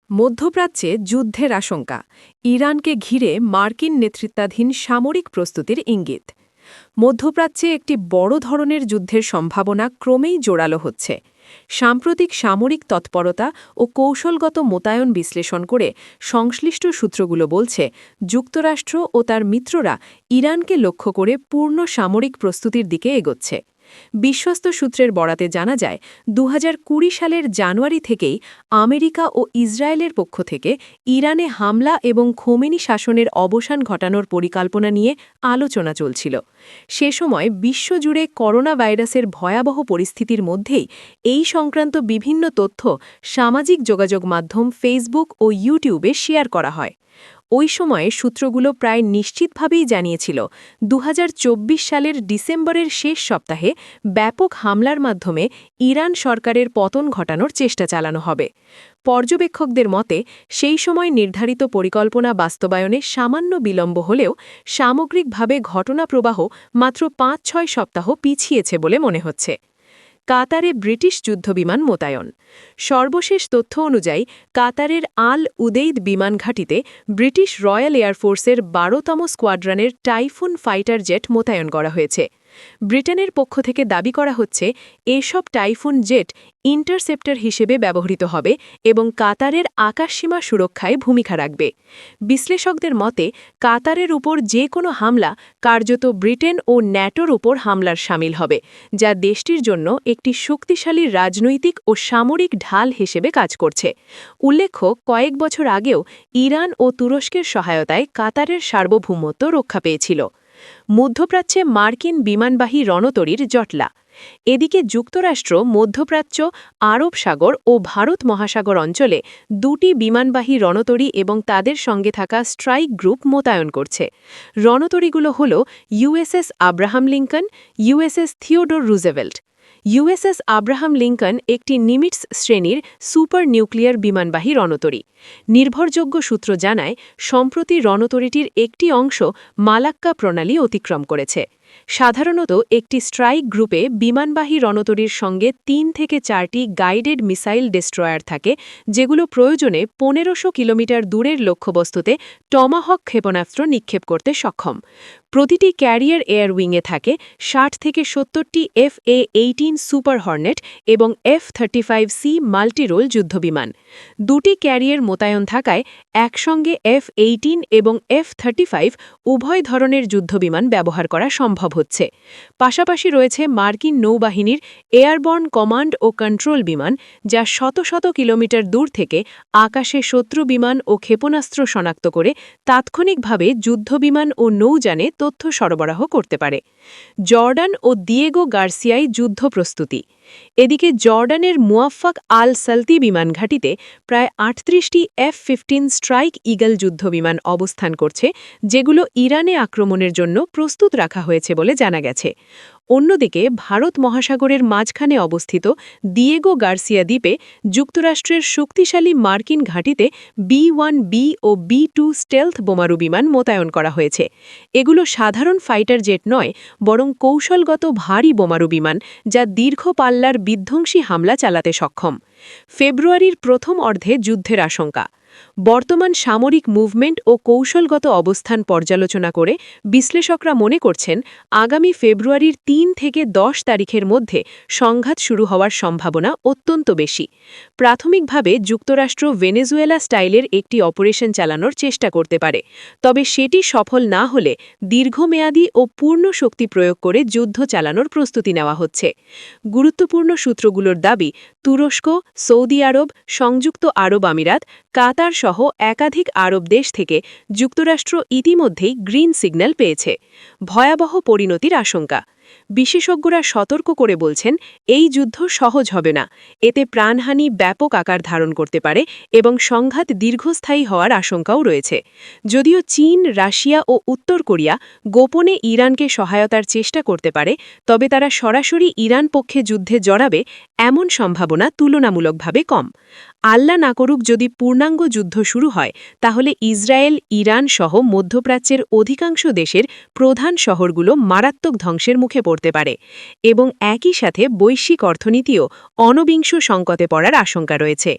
মধ্যপ্রাচ্যে যুদ্ধের আশঙ্কা, ইরানকে ঘিরে মার্কিন নেতৃত্বাধীন সামরিক প্রস্তুতির ইঙ্গিত। মধ্যপ্রাচ্যে একটি বড় ধরনের যুদ্ধের সম্ভাবনা ক্রমেই জোরালো হচ্ছে। সাম্প্রতিক সামরিক তৎপরতা ও কৌশলগত মোতায়েন বিশ্লেষণ করে সংশ্লিষ্ট সূত্রগুলো বলছে, যুক্তরাষ্ট্র ও তার মিত্ররা ইরানকে লক্ষ্য করে পূর্ণ সামরিক প্রস্তুতির দিকে এগোচ্ছে। বিশ্বস্ত সূত্রের বরাতে জানা যায়, ২০২০ সালের জানুয়ারি থেকেই আমেরিকা ও ইসরায়েলের পক্ষ থেকে ইরানে হামলা এবং খোমেনি শাসনের অবসান ঘটানোর পরিকল্পনা নিয়ে আলোচনা চলছিল। সে সময় বিশ্বজুড়ে করোনা ভাইরাসের ভয়াবহ পরিস্থিতির মধ্যেই এই সংক্রান্ত বিভিন্ন তথ্য সামাজিক যোগাযোগ মাধ্যম ফেসবুক ও ইউটিউবে শেয়ার করা হয়। ওই সময়ে সূত্রগুলো প্রায় নিশ্চিতভাবেই জানিয়েছিল, ২০২৪ সালের ডিসেম্বরের শেষ সপ্তাহে ব্যাপক হামলার মাধ্যমে ইরান সরকারের পতন ঘটানোর চেষ্টা চালানো হবে। পর্যবেক্ষকদের মতে, সেই সময় নির্ধারিত পরিকল্পনা বাস্তবায়নে সামান্য বিলম্ব হলেও সামগ্রিকভাবে ঘটনাপ্রবাহ মাত্র ৫-৬ সপ্তাহ পিছিয়েছে বলে মনে হচ্ছে। কাতারে ব্রিটিশ যুদ্ধবিমান মোতায়েন। সর্বশেষ তথ্য অনুযায়ী কাতারের আল উদেইদ বিমান ঘাঁটিতে ব্রিটিশ রয়্যাল এয়ারফোর্সের ১২তম স্কোয়াড্রনের টাইফুন ফাইটার জেট মোতায়েন করা হয়েছে। ব্রিটেনের পক্ষ থেকে দাবি করা হচ্ছে, এসব টাইফুন জেট ইন্টারসেপ্টর হিসেবে ব্যবহৃত হবে এবং কাতারের আকাশসীমা সুরক্ষায় ভূমিকা রাখবে। বিশ্লেষকদের মতে, কাতারের উপর যে কোনো হামলা কার্যত ব্রিটেন ও ন্যাটোর উপর হামলার শামিল হবে, যা দেশটির জন্য একটি শক্তিশালী রাজনৈতিক ও সামরিক ঢাল হিসেবে কাজ করছে। উল্লেখ্য, কয়েক বছর আগেও ইরান ও তুরস্কের সহায়তায় কাতারের সার্বভৌমত্ব রক্ষা পেয়েছিল। মধ্যপ্রাচ্যে মার্কিন বিমানবাহী রণতরীর জটলা। এদিকে যুক্তরাষ্ট্র মধ্যপ্রাচ্য, আরব সাগর ও ভারত মহাসাগর অঞ্চলে দুটি বিমানবাহী রণতরী এবং তাদের সঙ্গে থাকা স্ট্রাইক গ্রুপ মোতায়েন করছে। রণতরীগুলো হল USS Abraham Lincoln, USS Theodore Roosevelt. USS Abraham Lincoln একটি নিমিটস শ্রেণীর সুপার নিউক্লিয়ার বিমানবাহী রণতরী। নির্ভরযোগ্য সূত্র জানায়, সম্প্রতি রণতরীটির একটি অংশ মালাক্কা প্রণালী অতিক্রম করেছে। সাধারণত একটি স্ট্রাইক গ্রুপে বিমানবাহী রণতরীর সঙ্গে ৩ থেকে ৪টি গাইডেড মিসাইল ডেস্ট্রয়ার থাকে, যেগুলো প্রয়োজনে ১৫০০ কিলোমিটার দূরের লক্ষ্যবস্তুতে টমাহক ক্ষেপণাস্ত্র নিক্ষেপ করতে সক্ষম। প্রতিটি ক্যারিয়ার এয়ার উইংয়ে থাকে ৬০ থেকে ৭০টি FA-18 সুপার হর্নেট এবং F-35C মাল্টিরোল যুদ্ধবিমান। দুটি ক্যারিয়ার মোতায়েন থাকায় একসঙ্গে F-18 এবং F-35 উভয় ধরনের যুদ্ধবিমান ব্যবহার করা সম্ভব হচ্ছে। পাশাপাশি রয়েছে মার্কিন নৌবাহিনীর এয়ারবর্ন কমান্ড ও কন্ট্রোল বিমান, যা শত শত কিলোমিটার দূর থেকে আকাশে শত্রু বিমান ও ক্ষেপণাস্ত্র শনাক্ত করে তাৎক্ষণিকভাবে যুদ্ধবিমান ও নৌযানে তথ্য সরবরাহ করতে পারে। জর্ডান ও দিয়েগো গার্সিয়ায় যুদ্ধ প্রস্তুতি। এদিকে জর্ডানের মুয়াফফাক আল সালতি বিমান ঘাঁটিতে প্রায় ৩৮টি F-15 স্ট্রাইক ইগল যুদ্ধবিমান অবস্থান করছে, যেগুলো ইরানে আক্রমণের জন্য প্রস্তুত রাখা হয়েছে বলে জানা গেছে। অন্যদিকে ভারত মহাসাগরের মাঝখানে অবস্থিত দিয়েগো গার্সিয়া দ্বীপে যুক্তরাষ্ট্রের শক্তিশালী মার্কিন ঘাঁটিতে B-1B ও B-2 স্টেলথ বোমারু বিমান মোতায়েন করা হয়েছে। এগুলো সাধারণ ফাইটার জেট নয়, বরং কৌশলগত ভারী বোমারু বিমান, যা দীর্ঘ পাল্লার বিধ্বংসী হামলা চালাতে সক্ষম। ফেব্রুয়ারির প্রথম অর্ধে যুদ্ধের আশঙ্কা। বর্তমান সামরিক মুভমেন্ট ও কৌশলগত অবস্থান পর্যালোচনা করে বিশ্লেষকরা মনে করছেন, আগামী ফেব্রুয়ারির ৩ থেকে ১০ তারিখের মধ্যে সংঘাত শুরু হওয়ার সম্ভাবনা অত্যন্ত বেশি। প্রাথমিকভাবে যুক্তরাষ্ট্র ভেনেজুয়েলা স্টাইলের একটি অপারেশন চালানোর চেষ্টা করতে পারে, তবে সেটি সফল না হলে দীর্ঘমেয়াদী ও পূর্ণ শক্তি প্রয়োগ করে যুদ্ধ চালানোর প্রস্তুতি নেওয়া হচ্ছে। গুরুত্বপূর্ণ সূত্রগুলোর দাবি, তুরস্ক, সৌদি আরব, সংযুক্ত আরব আমিরাত, কাতার সহ একাধিক আরব দেশ থেকে যুক্তরাষ্ট্র ইতিমধ্যেই গ্রিন সিগন্যাল পেয়েছে। ভয়াবহ পরিণতির আশঙ্কা। বিশেষজ্ঞরা সতর্ক করে বলছেন, এই যুদ্ধ সহজ হবে না। এতে প্রাণহানি ব্যাপক আকার ধারণ করতে পারে এবং সংঘাত দীর্ঘস্থায়ী হওয়ার আশঙ্কাও রয়েছে। যদিও চীন, রাশিয়া ও উত্তর কোরিয়া গোপনে ইরানকে সহায়তার চেষ্টা করতে পারে, তবে তারা সরাসরি ইরান পক্ষে যুদ্ধে জড়াবে এমন সম্ভাবনা তুলনামূলকভাবে কম। আল্লাহ না করুক যদি পূর্ণাঙ্গ যুদ্ধ শুরু হয়, তাহলে ইসরায়েল, ইরান সহ মধ্যপ্রাচ্যের অধিকাংশ দেশের প্রধান শহরগুলো মারাত্মক ধ্বংসের মুখে পড়তে পারে এবং একই সাথে বৈশ্বিক অর্থনীতিও অনবিংশ সংকটে পড়ার আশঙ্কা রয়েছে।